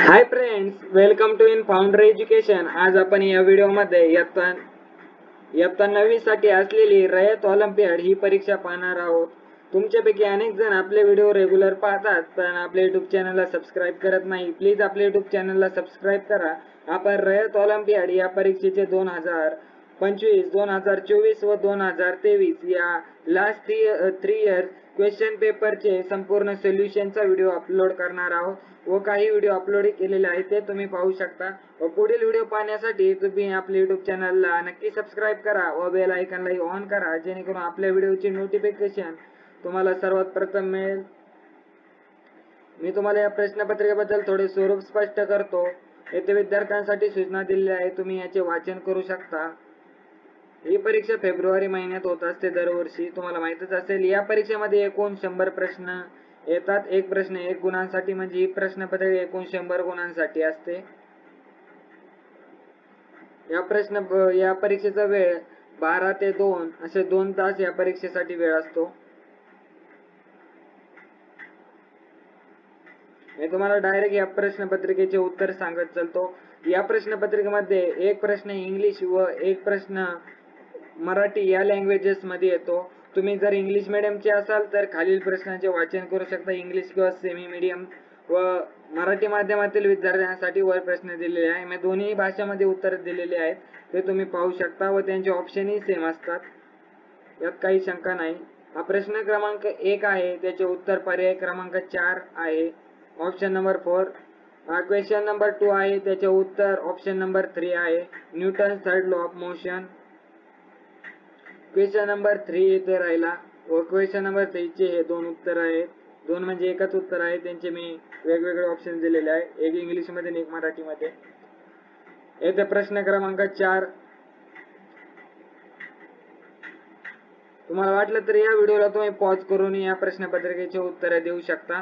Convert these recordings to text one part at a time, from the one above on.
High friends, welcome to in founder education. आज आपण या व्हिडिओमध्ये इयत्ता 9वी साठी असलेली रयत ऑलिम्पियाड ही परीक्षा पाहणार आहोत। तुमच्यापैकी अनेक जण आपले व्हिडिओ रेग्युलर पाहतात पण आपल्या युट्यूब चॅनलला सबस्क्राईब करत नाही। प्लीज आपल्या युट्यूब चॅनलला सबस्क्राईब करा। आपण रयत ऑलिम्पियाड या परीक्षेचे 2025, 2024 व 2023 या लास्ट 3 इयर्स क्वेश्चन पेपरचे संपूर्ण सोल्युशनचा व्हिडिओ अपलोड करणार आहोत व काही व्हिडिओ अपलोड केलेले आहेत ते तुम्ही पाहू शकता। व पुढील व्हिडिओ पाहण्यासाठी तुम्ही आपल्या YouTube चॅनलला नक्की सबस्क्राईब करा व बेल आयकॉनला ऑन करा जेणेकरून आपल्या व्हिडिओची नोटिफिकेशन तुम्हाला सर्वात प्रथम मिळेल। मी तुम्हाला या प्रश्नपत्रिकेबद्दल थोडे स्वरूप स्पष्ट करतो। येथे विद्यार्थ्यांसाठी सूचना दिलेल्या आहेत, तुम्ही याचे वाचन करू शकता। ही परीक्षा फेब्रुवारी महिन्यात होत असते दरवर्षी, तुम्हाला माहितच असेल। या परीक्षेमध्ये एकूण 100 प्रश्न येतात। एक प्रश्न 1 गुणांसाठी, म्हणजे ही प्रश्नपत्रिका एकूण 100 गुणांसाठी असते। या परीक्षेचा वेळ 12 ते 2 असे 2 तास या परीक्षेसाठी वेळ असतो। मी तुम्हाला डायरेक्ट या प्रश्नपत्रिकेचे उत्तर सांगत चालतो। या प्रश्नपत्रिकेमध्ये एक प्रश्न इंग्लिश व एक प्रश्न मराठी या लँग्वेजेस मध्ये येतो। तुम्ही जर इंग्लिश मीडियमचे असाल तर खालील प्रश्नांचे वाचन करू शकता। इंग्लिश किंवा सेमी मीडियम व मराठी माध्यमातील विद्यार्थ्यांसाठी वर प्रश्न दिलेले आहे। मी दोन्ही भाषांमध्ये उत्तर दिलेले आहेत, ते तुम्ही पाहू शकता व त्यांचे ऑप्शनही सेम असतात, यात काही शंका नाही। हा प्रश्न क्रमांक 1 आहे, त्याचे उत्तर पर्याय क्रमांक 4 आहे, ऑप्शन नंबर 4। क्वेश्चन नंबर 2 आहे, त्याचे उत्तर ऑप्शन नंबर 3 आहे, Newton third law of motion. Question number 3 इथे राहिला व क्वेश्चन नंबर 3 चे हे 2 उत्तर आहेत। 2 म्हणजे एकच उत्तर आहे, त्यांचे मी वेगवेगळे ऑप्शन दिलेले आहे, एक इंग्लिश मध्ये आणि एक मराठी मध्ये। येथे प्रश्न क्रमांक 4, तुम्हाला वाटलं तर या व्हिडिओला तुम्ही पॉज करून या प्रश्नपत्रिकेचे उत्तर देऊ शकता।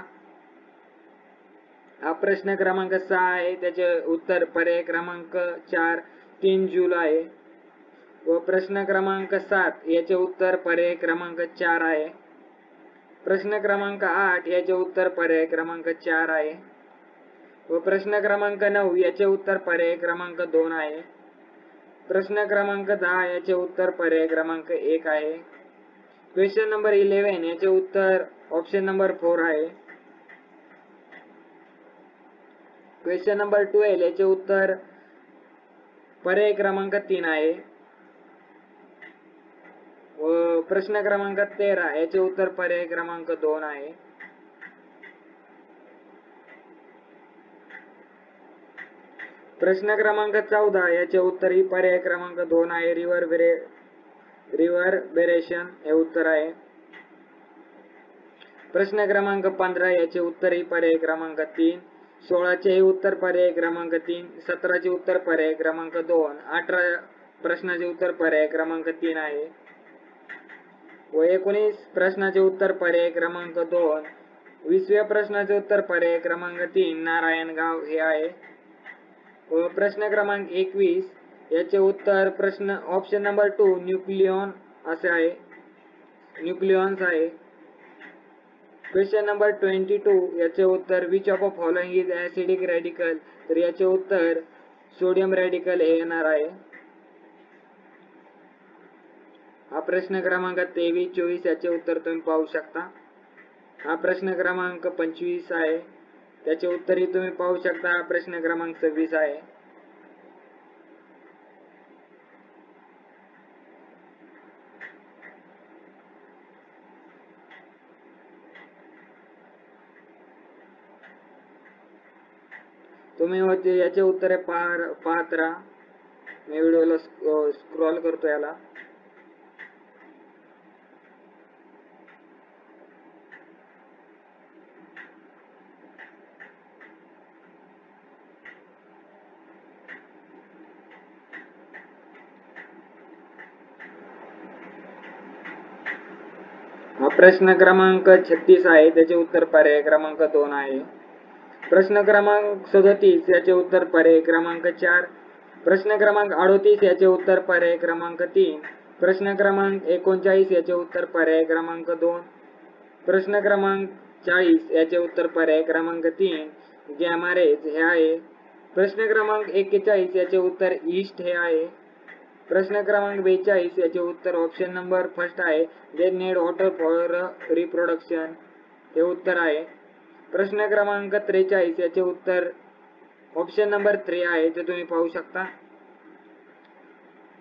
हा प्रश्न क्रमांक 6 आहे, त्याचे उत्तर पर्याय क्रमांक 4 3 जुलै व प्रश्न क्रमांक 7 याचे उत्तर पर्याय क्रमांक 4 आहे। प्रश्न क्रमांक 8 याचे उत्तर पर्याय क्रमांक 4 आहे व प्रश्न क्रमांक 9 याचे उत्तर पर्याय क्रमांक 2 आहे। प्रश्न क्रमांक 10 याचे उत्तर पर्याय क्रमांक 1 आहे। क्वेश्चन नंबर 11 याचे उत्तर ऑप्शन नंबर 4 आहे। क्वेश्चन नंबर 12 याचे उत्तर पर्याय क्रमांक 3 आहे व प्रश्न क्रमांक 13 याचे उत्तर पर्याय क्रमांक 2 आहे। प्रश्न क्रमांक 14 याचे उत्तर ही पर्याय क्रमांक 2 आहे, रिव्हर्बरेशन हे उत्तर आहे। प्रश्न क्रमांक 15 याचे उत्तर ही पर्याय क्रमांक 3, 16 चे उत्तर पर्याय क्रमांक 3, 17 चे उत्तर पर्याय क्रमांक 2, 18 प्रश्नाचे उत्तर पर्याय क्रमांक 3 आहे व 19 प्रश्नाचे उत्तर पर्याय क्रमांक 2, 20व्या प्रश्नाचे उत्तर पर्याय क्रमांक 3 नारायणगाव हे आहे व प्रश्न क्रमांक 21 याचे उत्तर प्रश्न ऑप्शन नंबर 2 न्यूक्लियॉन असे आहे, न्यूक्लियॉन्स आहे। क्वेश्चन नंबर 22 याचे उत्तर which of following is acidic radical, तर याचे उत्तर सोडियम रॅडिकल हे येणार आहे। हा प्रश्न क्रमांक 23, 24 याचे उत्तर तुम्ही पाहू शकता। हा प्रश्न क्रमांक 25 आहे, त्याचे उत्तरही तुम्ही पाहू शकता। हा प्रश्न क्रमांक 26 आहे। तुम्ही याचे उत्तरे पाहत राहा, मी व्हिडिओला स्क्रॉल करतो याला। हा प्रश्न क्रमांक 36 आहे, त्याचे उत्तर पर्याय क्रमांक 2 आहे। प्रश्न क्रमांक 37 याचे उत्तर पर्याय क्रमांक 4, प्रश्न क्रमांक 38 याचे उत्तर पर्याय क्रमांक 3, प्रश्न क्रमांक 39 याचे उत्तर पर्याय क्रमांक 2, प्रश्न क्रमांक 40 याचे उत्तर पर्याय क्रमांक 3, गॅमा रेज हे आहे. प्रश्न क्रमांक 41 याचे उत्तर ईस्ट हे आहे. प्रश्न क्रमांक 42 याचे उत्तर ऑप्शन नंबर फर्स्ट आहे, they need water for reproduction हे उत्तर आहे. प्रश्न क्रमांक 43 याचे उत्तर ऑप्शन नंबर 3 आहे, ते तुम्ही पाहू शकता.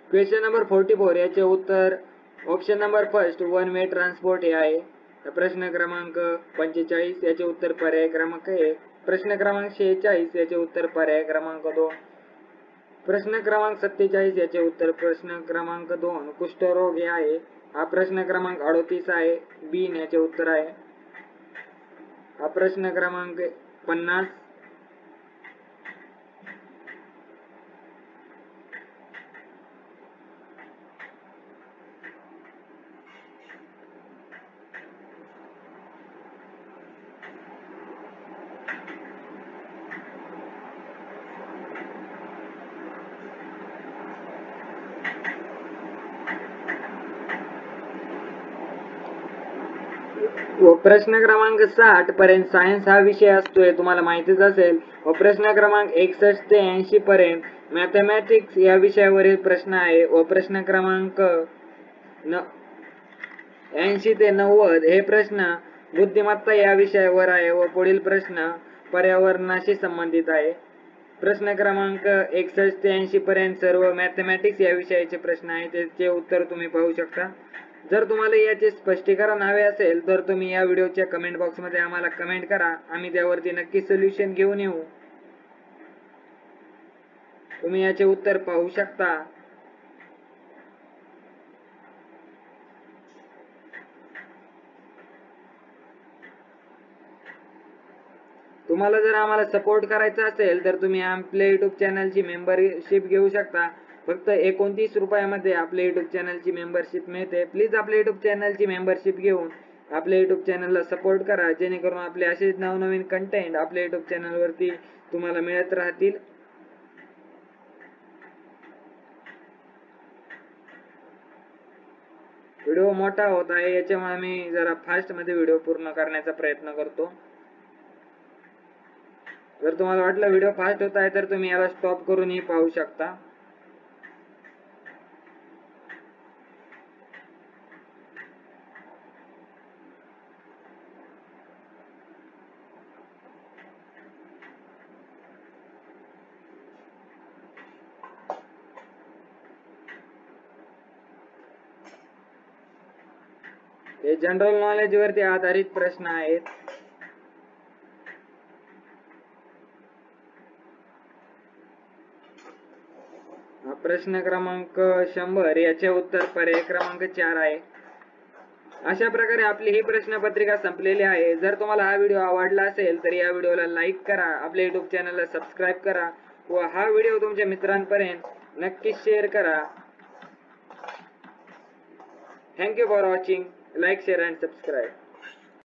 क्वेश्चन नंबर 44 याचे उत्तर option number first one way transport हे आहे. प्रश्न क्रमांक 45 याचे उत्तर पर्याय क्रमांक 1. प्रश्न क्रमांक 46 याचे उत्तर पर्याय क्रमांक 2. प्रश्न क्रमांक 47 याचे उत्तर प्रश्न क्रमांक 2 कुष्ठरोग हे आहे. हा प्रश्न क्रमांक 38 आहे, बी याचे उत्तर आहे. हा प्रश्न क्रमांक 50. व प्रश्न क्रमांक 60 पर्यंत सायन्स हा विषय असतोय, तुम्हाला माहितीच असेल. व प्रश्न क्रमांक 61 ते 80 पर्यंत मॅथमॅटिक्स या विषयावरील प्रश्न आहे. व प्रश्न क्रमांक 80 ते 90 हे प्रश्न बुद्धिमत्ता या विषयावर आहे. व पुढील प्रश्न पर्यावरणाशी संबंधित आहे. प्रश्न क्रमांक 61 ते 80 पर्यंत सर्व मॅथमॅटिक्स या विषयाचे प्रश्न आहेत, त्याचे उत्तर तुम्ही पाहू शकता. जर तुम्हाला याचे स्पष्टीकरण हवे असेल तर तुम्ही या व्हिडिओच्या कमेंट बॉक्स मध्ये आम्हाला कमेंट करा, आम्ही त्यावरती नक्की सोल्युशन घेऊन येऊ. तुम्ही याचे उत्तर पाहू शकता. तुम्हाला जर आम्हाला सपोर्ट करायचा असेल तर तुम्ही आपल्या युट्यूब चॅनलची मेंबरशिप घेऊ शकता. फक्त 29 रुपयामध्ये आपल्या युट्यूब चॅनलची मेंबरशिप मिळते. प्लीज आपल्या युट्यूब चॅनलची मेंबरशिप घेऊन आपल्या युट्यूब चॅनलला सपोर्ट करा, जेणेकरून आपले असेच नवनवीन कंटेंट आपल्या युट्यूब चॅनलवरती तुम्हाला मिळत राहतील. व्हिडिओ मोठा होत आहे, याच्यामुळे मी जरा फास्ट मध्ये व्हिडिओ पूर्ण करण्याचा प्रयत्न करतो. जर तुम्हाला वाटलं व्हिडिओ फास्ट होत आहे तर तुम्ही याला स्टॉप करूनही पाहू शकता. हे जनरल नॉलेज वरती आधारित प्रश्न आहेत. प्रश्न क्रमांक 100 याचे उत्तर पर्याय क्रमांक 4 आहे. अशा प्रकारे आपली ही प्रश्नपत्रिका संपलेली आहे. जर तुम्हाला हा व्हिडिओ आवडला असेल तर या व्हिडिओला लाईक करा, आपल्या युट्यूब चॅनलला सबस्क्राईब करा व हा व्हिडिओ तुमच्या मित्रांपर्यंत नक्की शेअर करा. Thank you for watching. Like, share and subscribe.